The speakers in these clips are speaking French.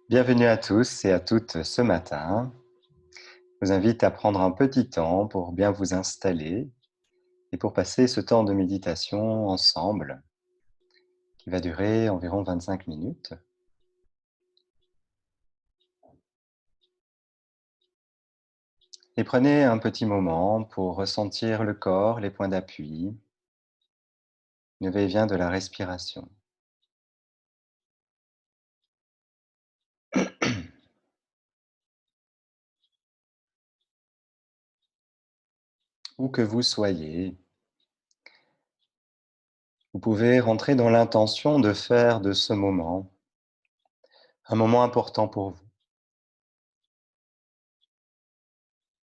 Bienvenue à tous et à toutes ce matin. Je vous invite à prendre un petit temps pour bien vous installer et pour passer ce temps de méditation ensemble qui va durer environ 25 minutes. Et prenez un petit moment pour ressentir le corps, les points d'appui, le va-et-vient de la respiration. Où que vous soyez, vous pouvez rentrer dans l'intention de faire de ce moment un moment important pour vous.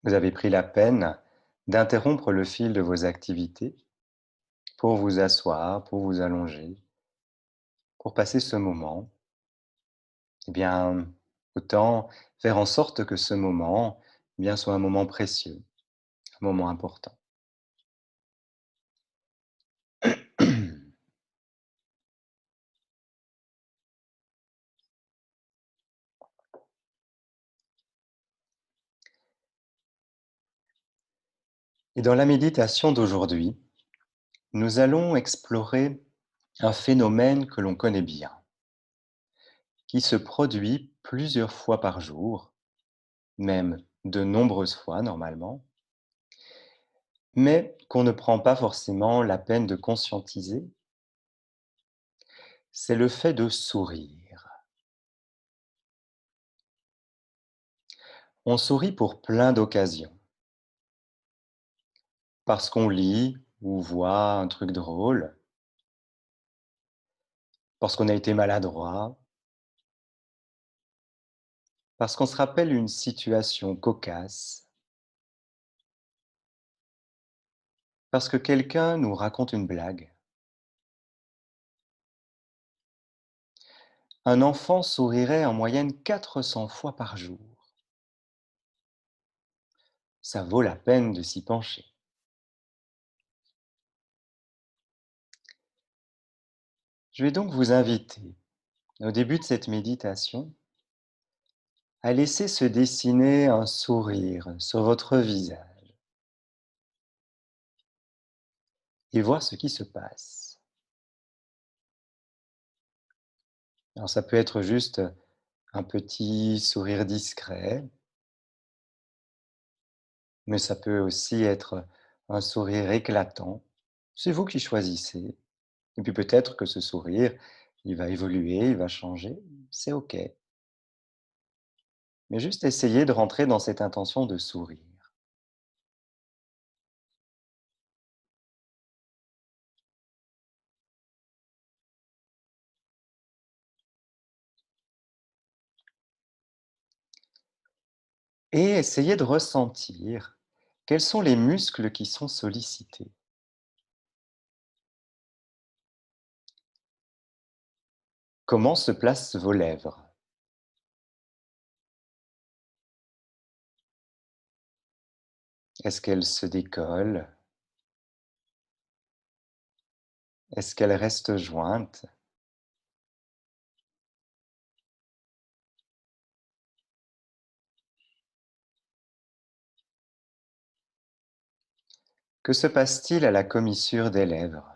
Vous avez pris la peine d'interrompre le fil de vos activités pour vous asseoir, pour vous allonger, pour passer ce moment. Eh bien, autant faire en sorte que ce moment, bien, soit un moment précieux, un moment important. Et dans la méditation d'aujourd'hui, nous allons explorer un phénomène que l'on connaît bien, qui se produit plusieurs fois par jour, même de nombreuses fois normalement, mais qu'on ne prend pas forcément la peine de conscientiser, c'est le fait de sourire. On sourit pour plein d'occasions. Parce qu'on lit ou voit un truc drôle, parce qu'on a été maladroit, parce qu'on se rappelle une situation cocasse, parce que quelqu'un nous raconte une blague. Un enfant sourirait en moyenne 400 fois par jour. Ça vaut la peine de s'y pencher. Je vais donc vous inviter, au début de cette méditation, à laisser se dessiner un sourire sur votre visage et voir ce qui se passe. Alors ça peut être juste un petit sourire discret, mais ça peut aussi être un sourire éclatant. C'est vous qui choisissez. Et puis peut-être que ce sourire, il va évoluer, il va changer, c'est OK. Mais juste essayez de rentrer dans cette intention de sourire. Et essayez de ressentir quels sont les muscles qui sont sollicités. Comment se placent vos lèvres? Est-ce qu'elles se décollent? Est-ce qu'elles restent jointes? Que se passe-t-il à la commissure des lèvres?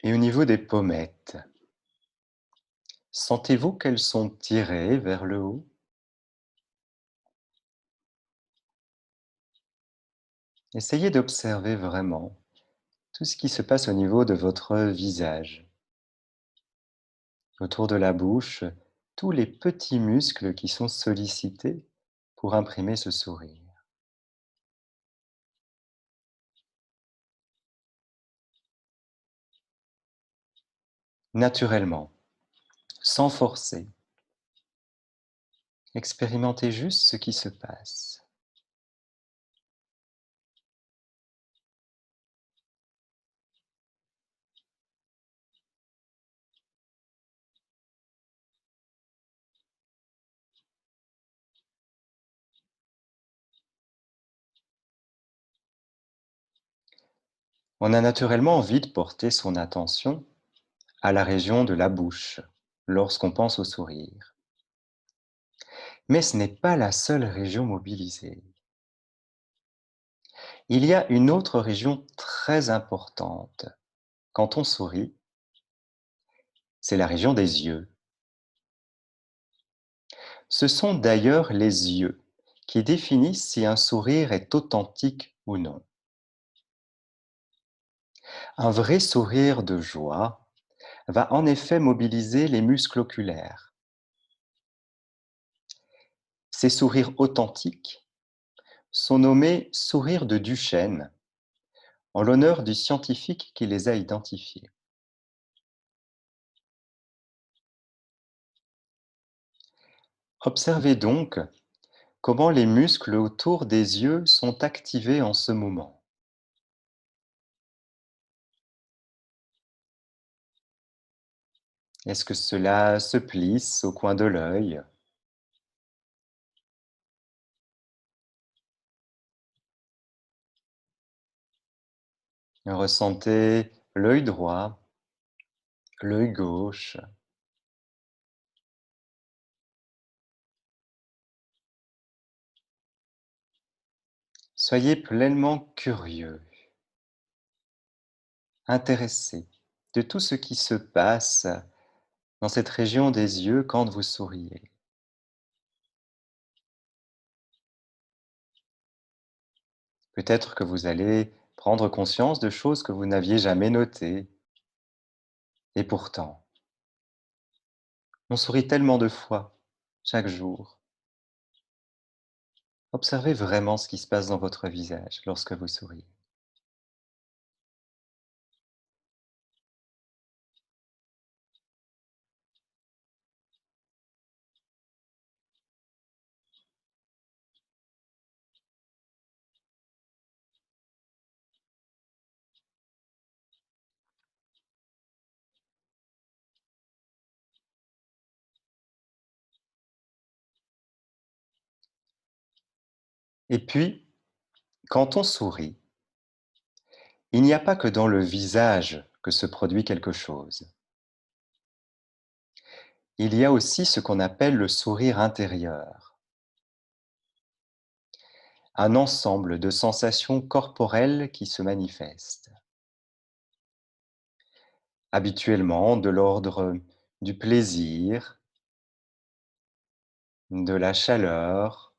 Et au niveau des pommettes, sentez-vous qu'elles sont tirées vers le haut? Essayez d'observer vraiment tout ce qui se passe au niveau de votre visage, autour de la bouche, tous les petits muscles qui sont sollicités pour imprimer ce sourire. Naturellement, sans forcer, expérimentez juste ce qui se passe. On a naturellement envie de porter son attention à la région de la bouche lorsqu'on pense au sourire. Mais ce n'est pas la seule région mobilisée. Il y a une autre région très importante quand on sourit, c'est la région des yeux. Ce sont d'ailleurs les yeux qui définissent si un sourire est authentique ou non. Un vrai sourire de joie va en effet mobiliser les muscles oculaires. Ces sourires authentiques sont nommés sourires de Duchenne, en l'honneur du scientifique qui les a identifiés. Observez donc comment les muscles autour des yeux sont activés en ce moment. Est-ce que cela se plisse au coin de l'œil? Ressentez l'œil droit, l'œil gauche. Soyez pleinement curieux, intéressé de tout ce qui se passe dans cette région des yeux quand vous souriez. Peut-être que vous allez prendre conscience de choses que vous n'aviez jamais notées. Et pourtant, on sourit tellement de fois chaque jour. Observez vraiment ce qui se passe dans votre visage lorsque vous souriez. Et puis, quand on sourit, il n'y a pas que dans le visage que se produit quelque chose. Il y a aussi ce qu'on appelle le sourire intérieur, un ensemble de sensations corporelles qui se manifestent, habituellement de l'ordre du plaisir, de la chaleur,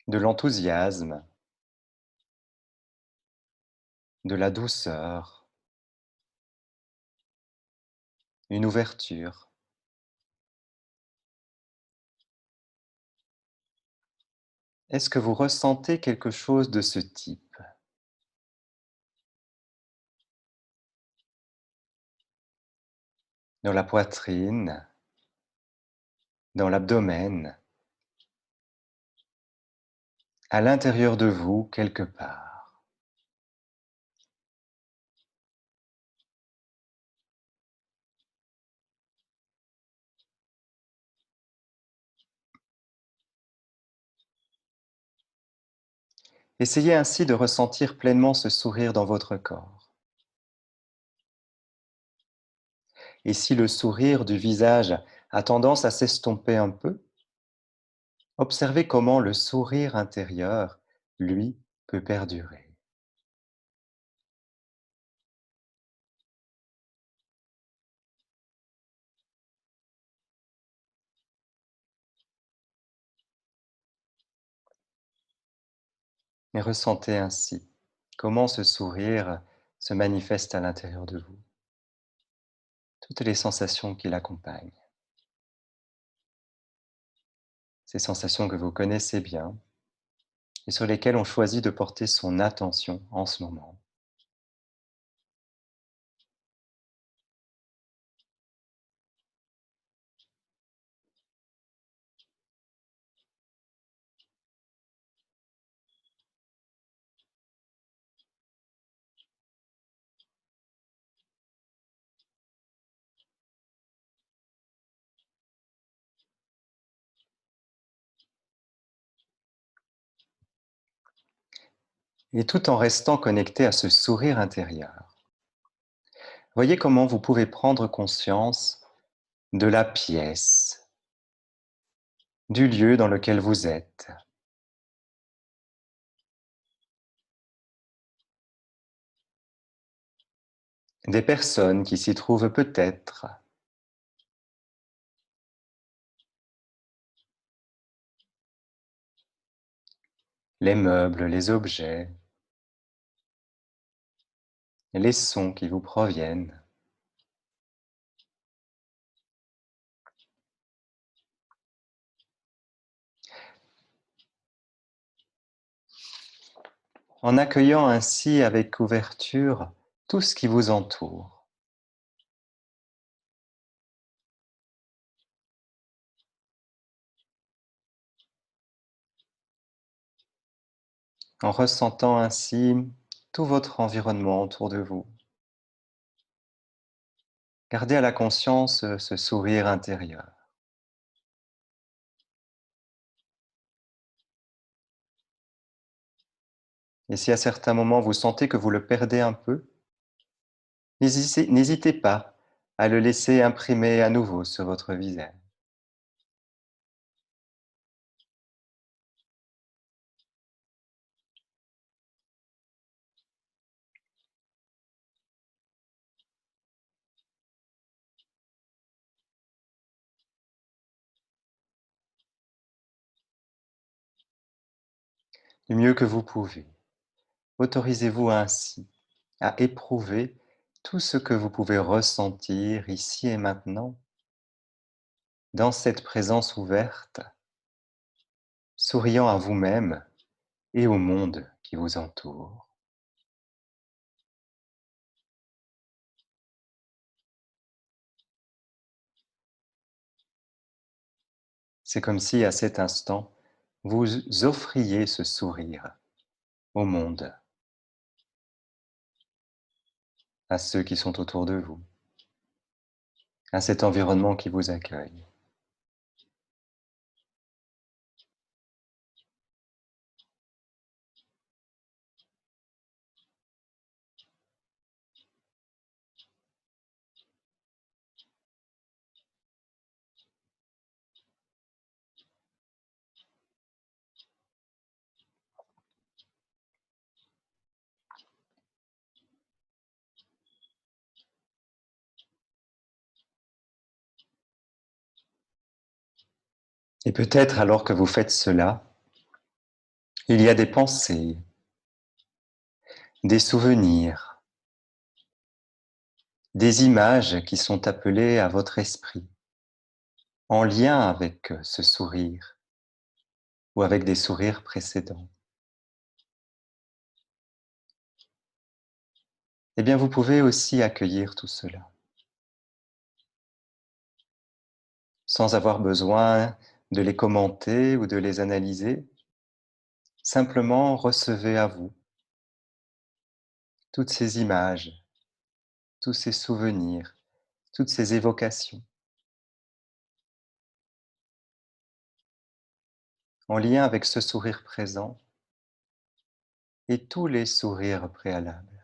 de l'enthousiasme, de la douceur, une ouverture. Est-ce que vous ressentez quelque chose de ce type dans la poitrine, dans l'abdomen, à l'intérieur de vous quelque part? Essayez ainsi de ressentir pleinement ce sourire dans votre corps. Et si le sourire du visage a tendance à s'estomper un peu, observez comment le sourire intérieur, lui, peut perdurer. Et ressentez ainsi comment ce sourire se manifeste à l'intérieur de vous, toutes les sensations qui l'accompagnent, ces sensations que vous connaissez bien et sur lesquelles on choisit de porter son attention en ce moment. et tout en restant connecté à ce sourire intérieur. Voyez comment vous pouvez prendre conscience de la pièce, du lieu dans lequel vous êtes, des personnes qui s'y trouvent peut-être, les meubles, les objets, les sons qui vous proviennent. En accueillant ainsi avec ouverture tout ce qui vous entoure. En ressentant ainsi tout votre environnement autour de vous. Gardez à la conscience ce sourire intérieur. Et si à certains moments vous sentez que vous le perdez un peu, n'hésitez pas à le laisser imprimer à nouveau sur votre visage. Du mieux que vous pouvez. Autorisez-vous ainsi à éprouver tout ce que vous pouvez ressentir ici et maintenant, dans cette présence ouverte, souriant à vous-même et au monde qui vous entoure. C'est comme si à cet instant, vous offriez ce sourire au monde, à ceux qui sont autour de vous, à cet environnement qui vous accueille. Et peut-être alors que vous faites cela, il y a des pensées, des souvenirs, des images qui sont appelées à votre esprit, en lien avec ce sourire ou avec des sourires précédents. Eh bien, vous pouvez aussi accueillir tout cela, sans avoir besoin de les commenter ou de les analyser. Simplement recevez à vous toutes ces images, tous ces souvenirs, toutes ces évocations, en lien avec ce sourire présent et tous les sourires préalables.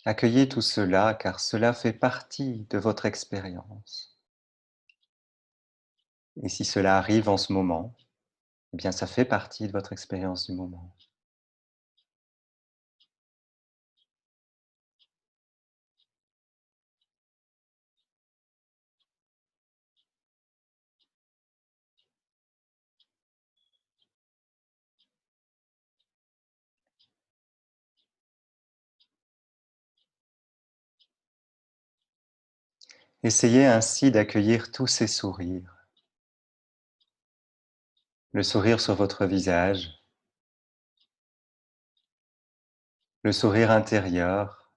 Accueillez tout cela car cela fait partie de votre expérience. Et si cela arrive en ce moment, eh bien ça fait partie de votre expérience du moment. Essayez ainsi d'accueillir tous ces sourires. Le sourire sur votre visage, le sourire intérieur,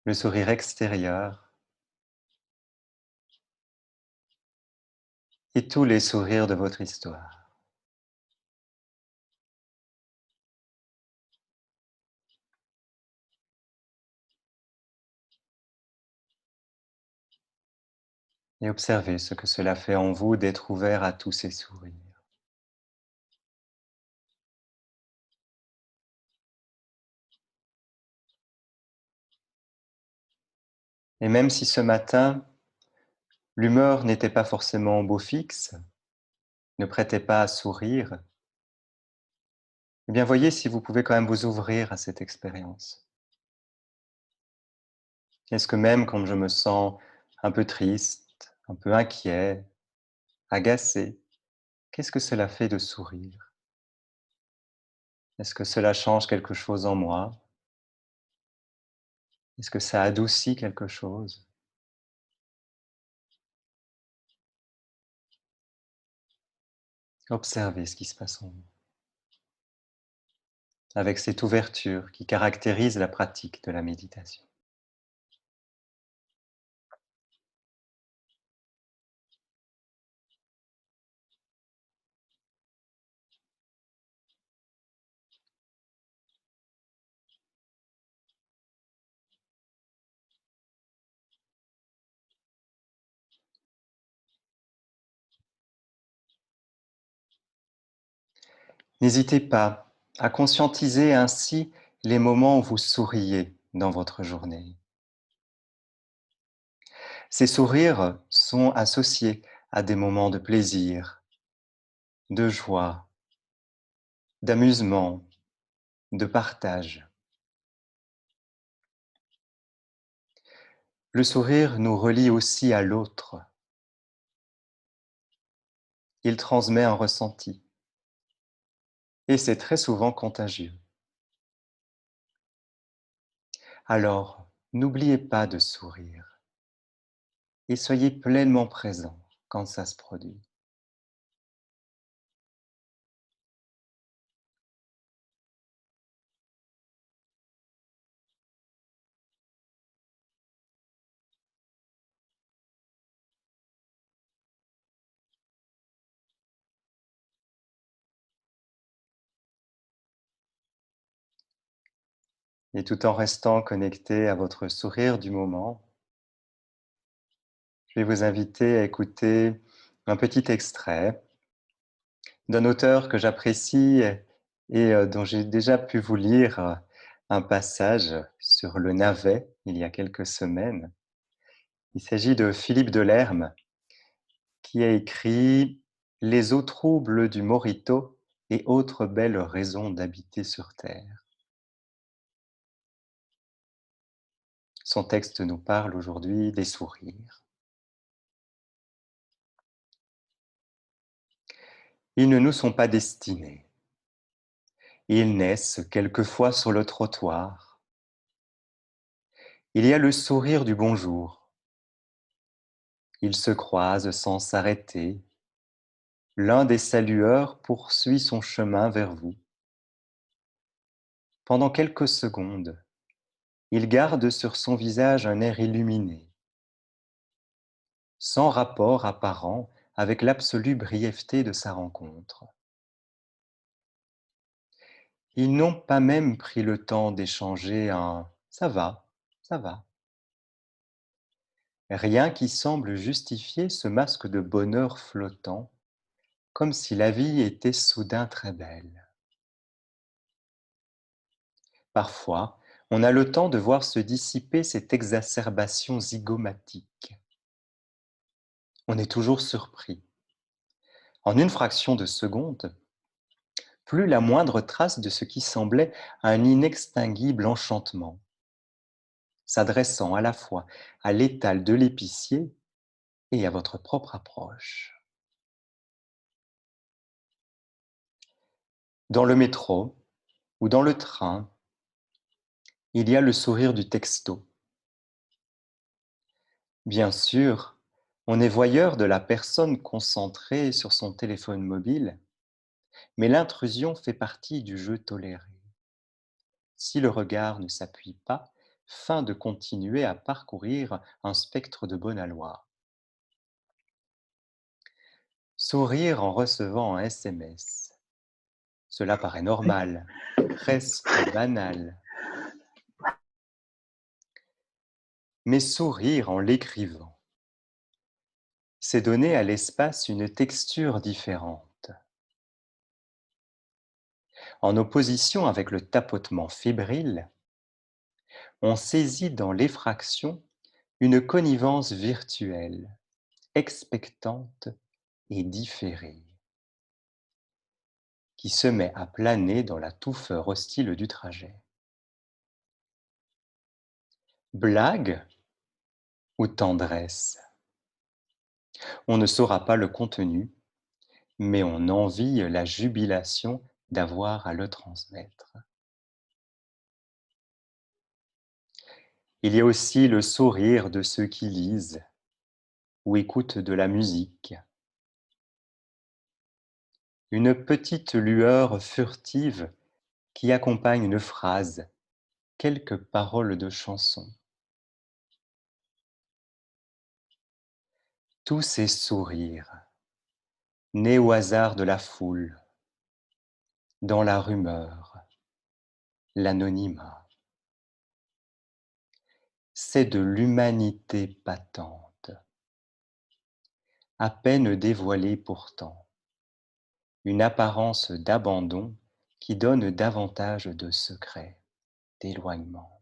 le sourire extérieur et tous les sourires de votre histoire. et observez ce que cela fait en vous d'être ouvert à tous ces sourires. Et même si ce matin, l'humeur n'était pas forcément au beau fixe, ne prêtait pas à sourire, eh bien voyez si vous pouvez quand même vous ouvrir à cette expérience. Est-ce que même quand je me sens un peu triste, un peu inquiet, agacé, qu'est-ce que cela fait de sourire? Est-ce que cela change quelque chose en moi? Est-ce que ça adoucit quelque chose? Observez ce qui se passe en vous, avec cette ouverture qui caractérise la pratique de la méditation. N'hésitez pas à conscientiser ainsi les moments où vous souriez dans votre journée. Ces sourires sont associés à des moments de plaisir, de joie, d'amusement, de partage. Le sourire nous relie aussi à l'autre. Il transmet un ressenti et c'est très souvent contagieux. Alors, n'oubliez pas de sourire et soyez pleinement présent quand ça se produit. Et tout en restant connecté à votre sourire du moment, je vais vous inviter à écouter un petit extrait d'un auteur que j'apprécie et dont j'ai déjà pu vous lire un passage sur le navet il y a quelques semaines. Il s'agit de Philippe Delerme qui a écrit Les eaux troubles du Morito et autres belles raisons d'habiter sur terre. Son texte nous parle aujourd'hui des sourires. Ils ne nous sont pas destinés. Ils naissent quelquefois sur le trottoir. Il y a le sourire du bonjour. Ils se croisent sans s'arrêter. L'un des salueurs poursuit son chemin vers vous. Pendant quelques secondes, il garde sur son visage un air illuminé, sans rapport apparent avec l'absolue brièveté de sa rencontre. Ils n'ont pas même pris le temps d'échanger un ça va, rien qui semble justifier ce masque de bonheur flottant, comme si la vie était soudain très belle. Parfois, on a le temps de voir se dissiper cette exacerbation zygomatique. On est toujours surpris. En une fraction de seconde, plus la moindre trace de ce qui semblait un inextinguible enchantement, s'adressant à la fois à l'étal de l'épicier et à votre propre approche. Dans le métro ou dans le train, il y a le sourire du texto. Bien sûr, on est voyeur de la personne concentrée sur son téléphone mobile, mais l'intrusion fait partie du jeu toléré. Si le regard ne s'appuie pas, fin de continuer à parcourir un spectre de bon aloi. Sourire en recevant un SMS. Cela paraît normal, presque banal, mais sourire en l'écrivant. c'est donner à l'espace une texture différente. En opposition avec le tapotement fébrile, on saisit dans l'effraction une connivence virtuelle, expectante et différée, qui se met à planer dans la touffeur hostile du trajet. Blague ou tendresse? On ne saura pas le contenu, mais on envie la jubilation d'avoir à le transmettre. Il y a aussi le sourire de ceux qui lisent ou écoutent de la musique. Une petite lueur furtive qui accompagne une phrase, quelques paroles de chanson. Tous ces sourires, nés au hasard de la foule, dans la rumeur, l'anonymat, c'est de l'humanité patente, à peine dévoilée pourtant, une apparence d'abandon qui donne davantage de secrets, d'éloignement,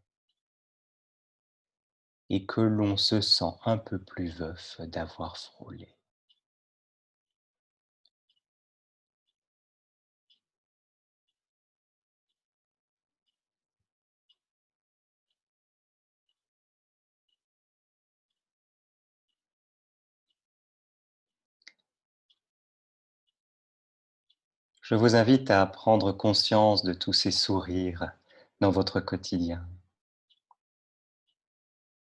et que l'on se sent un peu plus veuf d'avoir frôlé. Je vous invite à prendre conscience de tous ces sourires dans votre quotidien.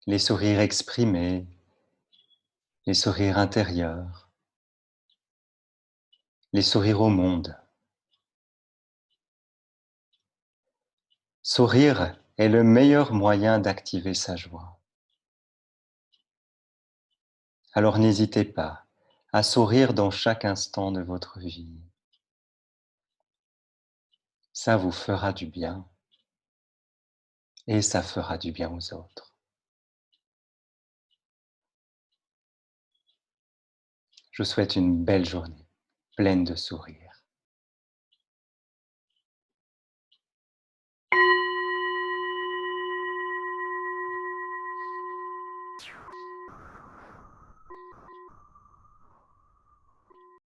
Les sourires exprimés, les sourires intérieurs, les sourires au monde. Sourire est le meilleur moyen d'activer sa joie. Alors n'hésitez pas à sourire dans chaque instant de votre vie. Ça vous fera du bien et ça fera du bien aux autres. Je vous souhaite une belle journée, pleine de sourires.